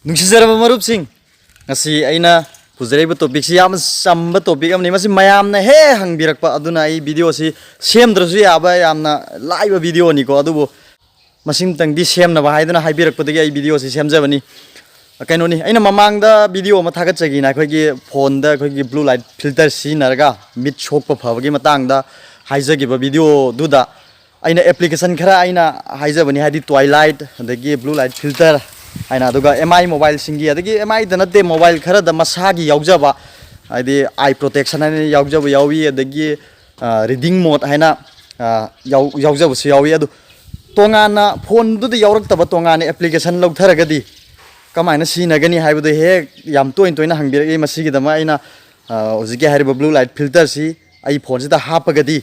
ꯅꯨꯡꯁꯤꯖꯔꯕ ꯃꯔꯨꯞꯁꯤꯡ ngasi aina puzareba topic si yam samba topic amni masi mayamna he hangbirakpa aduna ai video si semdrasu yaba yamna live video ni ko adubo masim tangdi semna ba haiduna haibirakpa dagi ai video si semjabani kaino ni aina mamangda video ma thagat chagi na khoi gi phone da khoi gi blue light filter si narga mid chokpa phabagi matangda haijagi ba video duda aina application khara aina haijabani hadi twilight adagi blue light filter aina aduga MI mobile singi adagi MI danate mobile khara da masagi yaujaba adi eye protection ani yaujaba yawi adagi reading mode haina yaujaba su yawi adu tongana phone du da yaurak tongana application logtharagadi kamaina sinagani haibudu he yam toina hangbiragi masigi dama aina hojiki hariba blue light filter si ai phone sida hapagadi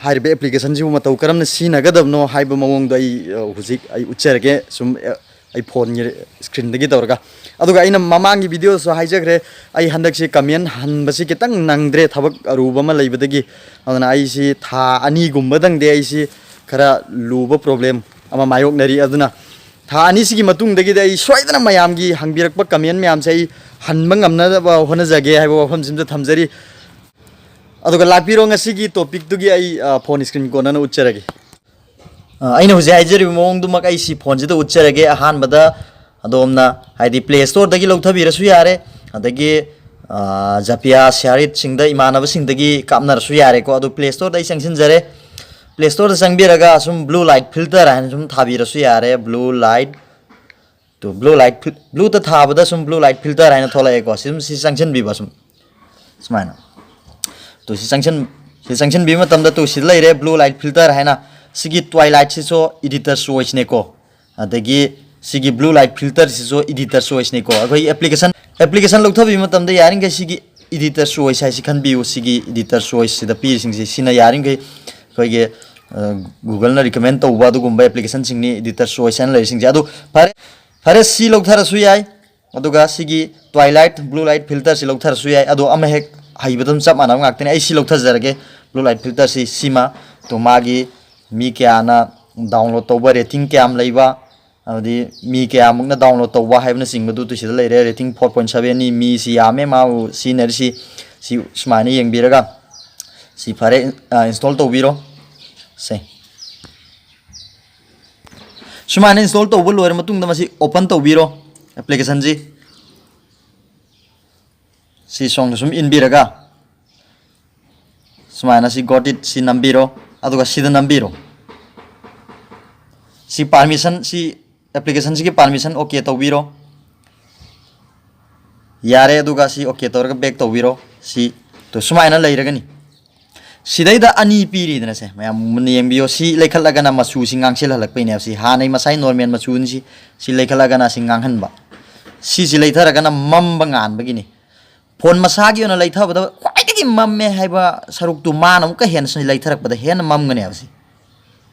hariba application ji matau karamna sinagadabno haiba mawong do ai hojik ai ucherage sum iPhone screen dagi tawraga aduga aina mamangi video so haijagre ai handak si comment hanbasi kitang nangdre thabak aruba ma leibadagi aduna ai si tha ani gumbadang de ai si khara luba problem ama mayok nari aduna tha ani sigi matung dagi ai soidana mayamgi hangbirakpa comment mayam sai hanba ngamna ba hona jage haiba wafam simda thamjari aduga lapiro ngasigi topic tugi ai phone screen ko nana ucharage aina huje haijari mong du mak ai si phone ji da ucharage ahan bada adomna haidi play store dagi logthabi rasu yare adagi japia sharit singda imanaba singdagi kapnar su yare ko adu play store dai sangsin jare play store da sangbiraga sum blue light filter han sum thabi rasu yare blue light to blue light blue ta thabada sum blue light filter haina thola ko sim si sangsin bi basum smaina to si sangsin bi matam da to si leire blue light filter haina sigi twilight si so editor choice ne ko adagi sigi blue light filter si so editor choice ne ko agoi application logthabi matam da yaring ga sigi editor choice hai si khan bi sigi editor choice si da pi sing si sina yaring ga koi ge google na recommend to ba du gumba application sing ni editor choice an lai sing ja du pare si logthara su yai aduga sigi twilight blue light filter si logthara su yai adu ama hek haibadam chap manam ngakte ai si logthar jarage blue light filter si sima to magi mi kya na download to rating kya am leiba adi mi kya mukna download to wa haibna sing madu tu sida leire rating 4.7 ni mi si ame ma si ner si smani yeng biraga si pare install to biro se smani install to bul lore matung da masi open to biro application ji si song sum in biraga smana si got it si nambiro aduga sida nambiro si permission si application si permission okay to biro yare aduga si okay to ga back to biro si to sumaina leiragani sidai da ani piri dana se mayam nembio si lekhalaga na masu si ngangsel halak peine si hanai masai normal masu si lekhalaga na singang hanba si leitharaga na mamba ngan bagini phone masagi ona leithabada kwaitagi mamme haiba saruk tu manam ka hen sin leitharak bada hen mamgane absi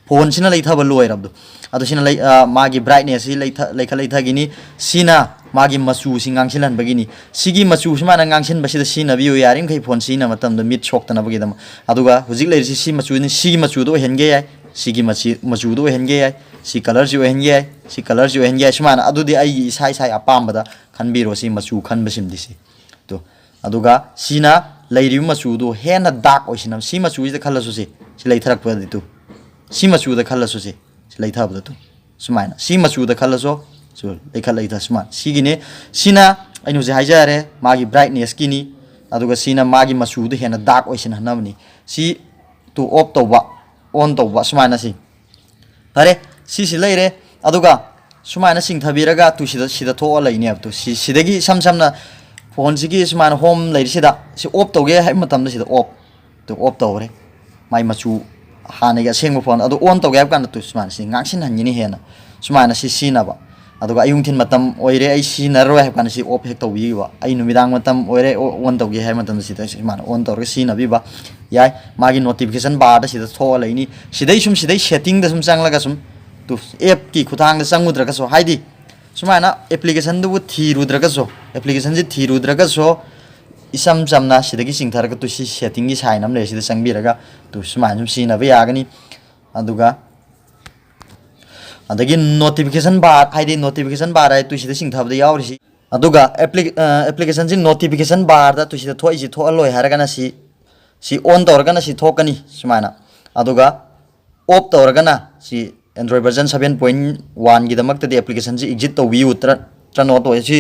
phone sina leithaba loirabdu adu sina magi brightness si leitha gini sina magi masu singang silan bagini sigi masu smana ngangsin basida sina biu yarim kai phone sina matam da mid chok tana bagidam aduga hujik leir si masu ni sigi masu do henge yai sigi masu do henge yai si color ju henge yai si color ju henge yai smana adu di ai sai apam bada khanbiro si masu khan basim disi to aduga sina leiri masu do hena dark oisinam si masu ida khalasu si leitharak padi tu si masu da khalasu si leithabda tu sumaina si masu da khalaso so leitha sma sigine sina ainu je haijare magi brightness kini aduga sina magi masu da hena dark oisin hanamni si tu off to ba on to ba sumaina si pare si leire aduga sumaina sing thabiraga tu sida tho laini ab tu sidagi samna phone sigi sumaina home leir sida si off to ge hai matam da sida off to re mai machu hane ga seng phone adu on to ga kan tu sumaina si ngaksin hanini hena sumaina si sina ba aduga ayung thin matam oire ai sina ro ha kan si off hek to wi ba ai numidang matam oire on to ge hai matam si ta sumaina on to re sina bi ba yai magi notification bar da sida tho laini sidai setting da sum changlaga sum tu app ki khuthang da changudra ka so haidi sumaina application du thirudraga so application ji thirudraga so isam jamna sidagi singtharaga tu si setting gi sai nam le sida changbiraga tu sumaina sum sina ba yagani aduga ꯑꯗꯒꯤ notification bar ꯍꯥꯏꯗꯤ notification bar ꯍꯥꯏ ꯇꯨꯏꯁꯤꯗ ꯁꯤꯡꯊꯕꯗ ꯌꯥꯎꯔꯤꯁꯤ ꯑꯗꯨꯒ ꯑꯦꯄ꯭ꯂꯤꯀꯦꯁꯟꯁꯤ notification ꯕꯥꯔꯗ ꯇꯨꯏꯁꯤꯗ ꯊꯣꯛꯏꯁꯤ ꯊꯣꯛꯍꯜꯂꯣꯏ ꯍꯥꯏꯔꯒꯅ ꯁꯤ ꯑꯣꯟ ꯇꯧꯔꯒꯅ ꯁꯤ ꯊꯣꯛꯀꯅꯤ ꯁꯨꯃꯥꯏꯅ ꯑꯗꯨꯒ of ꯇꯧꯔꯒꯅ ꯁꯤ Android version 7.1ꯒꯤꯗꯃꯛꯇꯗꯤ ꯑꯦꯄ꯭ꯂꯤꯀꯦꯁꯟꯁꯤ ꯑꯦꯛꯖꯤꯠ ꯇꯧꯕꯤꯌꯨ ꯇ꯭ꯔꯅꯣꯠ ꯑꯣꯏ ꯁꯤ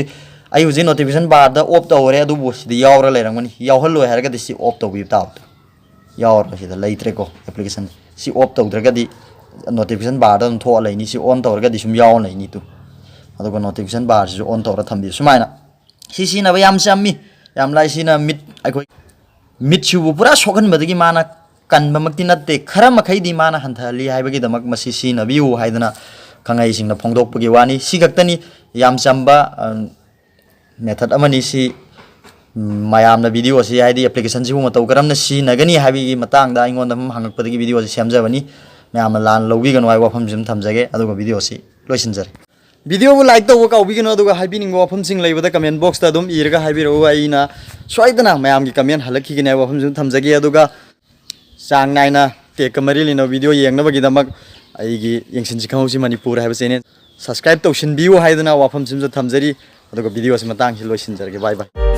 ꯑꯩ ꯍꯧꯖꯤꯛ ꯅꯣꯇꯤꯐꯤꯀꯦꯁꯟ ꯕꯥꯔꯗ ꯑꯣꯐ ꯇꯧꯔꯦ ꯑꯗꯨꯕꯨ ꯁꯤꯗ ꯌꯥꯎꯔ ꯂꯩꯔꯝꯒꯅꯤ ꯌꯥꯎꯍꯜꯂꯣꯏ ꯍꯥꯏꯔꯒꯗꯤ ꯁꯤ ꯑꯣꯐ ꯇꯧꯕꯤꯕ ꯇꯥꯕꯗꯣ ꯌꯥꯎꯔꯕ ꯁꯤꯗ ꯂꯩꯇ꯭ꯔꯦꯀꯣ ꯑꯦꯄ꯭ꯂꯤꯀꯦꯁꯟ ꯁꯤ ꯑꯣꯐ ꯇꯧꯗ꯭ꯔꯒꯗꯤ ꯅꯣꯇꯤꯐꯤꯀꯦꯁꯟ ꯕꯥꯔꯗ ꯑꯗꯨꯝ ꯊꯣꯛꯑ ꯂꯩꯅꯤ ꯁꯤ ꯑꯣꯟ ꯇꯧꯔꯒꯗꯤ ꯁꯨꯝ ꯌꯥꯎꯔ ꯂꯩꯅꯤ ꯇꯨ ꯑꯗꯨꯒ ꯅꯣꯇꯤꯐꯤꯀꯦꯁꯟ ꯕꯥꯔꯁꯤꯁꯨ ꯑꯣꯟ ꯇꯧꯔ ꯊꯝꯕꯤꯌꯨ ꯁꯨꯃꯥꯏꯅ ꯁꯤ ꯁꯤꯖꯤꯟꯅꯕ ꯌꯥꯝ ꯆꯝꯃꯤ ꯌꯥꯝ ꯂꯥꯏ ꯁꯤꯅ ꯑꯩꯈꯣꯏ ꯃꯤꯠꯁꯤꯕꯨ ꯄꯨꯔꯥ ꯁꯣꯛꯍꯟꯕꯗꯒꯤ ꯃꯥꯅ ꯀꯟꯕꯃꯛꯇꯤ ꯅꯠꯇꯦ ꯈꯔ ꯃꯈꯩꯗꯤ ꯃꯥꯅ ꯍꯟꯊꯍꯜꯂꯤ ꯍꯥꯏꯕꯒꯤꯗꯃꯛ ꯃꯁꯤ ꯁꯤꯖꯤꯟꯅꯕꯤꯌꯨ ꯍꯥꯏꯗꯅ ꯈꯪꯍꯩꯁꯤꯡꯅ ꯐꯣꯡꯗꯣꯛꯄꯒꯤ ꯋꯥꯅꯤ ꯁꯤ ꯈꯛꯇꯅꯤ ꯌꯥꯝ ꯆꯝꯕ ꯃꯦꯊꯠ ꯑꯃꯅꯤ ꯁꯤ ꯃꯌꯥꯝꯅ ꯚꯤꯗꯤꯑꯣꯁꯤ ꯍꯥꯏꯗꯤ ꯑꯦꯄ꯭ꯂꯤꯀꯦꯁꯟꯁꯤꯕꯨ ꯃꯇꯧ ꯀꯔꯝꯅ ꯁꯤꯖꯤꯟꯅꯒꯅꯤ ꯍꯥꯏꯕꯒꯤ ꯃꯇꯥꯡꯗ ꯑꯩꯉꯣꯟꯗ ꯍꯪꯉꯛꯄꯗꯒꯤ ꯚꯤꯗꯤꯑꯣꯁꯤ ꯁꯦꯝꯖꯕꯅꯤ ꯃꯌꯥꯝꯅ ꯂꯥꯟꯅ ꯂꯧꯕꯤꯒꯅꯨ ꯍꯥꯏꯕ ꯋꯥꯐꯝꯁꯤ ꯑꯗꯨꯝ ꯊꯝꯖꯒꯦ ꯑꯗꯨꯒ ꯚꯤꯗꯤꯑꯣꯁꯤ ꯂꯣꯏꯁꯤꯟꯖꯔꯦ ꯚꯤꯗꯤꯑꯣꯕꯨ ꯂꯥꯏꯛ ꯇꯧꯕ ꯀꯥꯎꯕꯤꯒꯅꯨ ꯑꯗꯨꯒ ꯍꯥꯏꯕꯤꯅꯤꯡꯕ ꯋꯥꯐꯝꯁꯤꯡ ꯂꯩꯕꯗ ꯀꯃꯦꯟ ꯕꯣꯛꯁꯇ ꯑꯗꯨꯝ ꯏꯔꯒ ꯍꯥꯏꯕꯤꯔꯛꯎ ꯑꯩꯅ ꯁꯣꯏꯗꯅ ꯃꯌꯥꯝꯒꯤ ꯀꯃꯦꯟ ꯍꯜꯂꯛꯈꯤꯒꯅꯤ ꯍꯥꯏꯕ ꯋꯥꯐꯝꯁꯤ ꯊꯝꯖꯒꯦ ꯑꯗꯨꯒ ꯆꯥꯡ ꯅꯥꯏꯅ ꯇꯦꯛꯀ ꯃꯔꯤ ꯂꯩꯅꯕ ꯚꯤꯗꯤꯑꯣ ꯌꯦꯡꯅꯕꯒꯤꯗꯃꯛ ꯑꯩꯒꯤ ꯌꯦꯡꯁꯤꯟꯁꯤ ꯈꯪꯍꯧꯁꯤ ꯃꯅꯤꯄꯨꯔ ꯍꯥꯏꯕ ꯆꯦꯅꯦꯜ ꯁꯕꯁꯀ꯭ꯔꯥꯏꯕ ꯇꯧꯁꯤꯟꯕꯤꯌꯨ ꯍꯥꯏꯗꯅ ꯋꯥꯐꯝꯁꯤꯃꯁꯨ ꯊꯝꯖꯔꯤ ꯑꯗꯨꯒ ꯚꯤꯗꯤꯑꯣꯁꯤ ꯃꯇꯥꯡꯁꯤ ꯂꯣꯏꯁꯤꯟꯖꯔꯒꯦ ꯕꯥꯏ ꯕꯥꯏ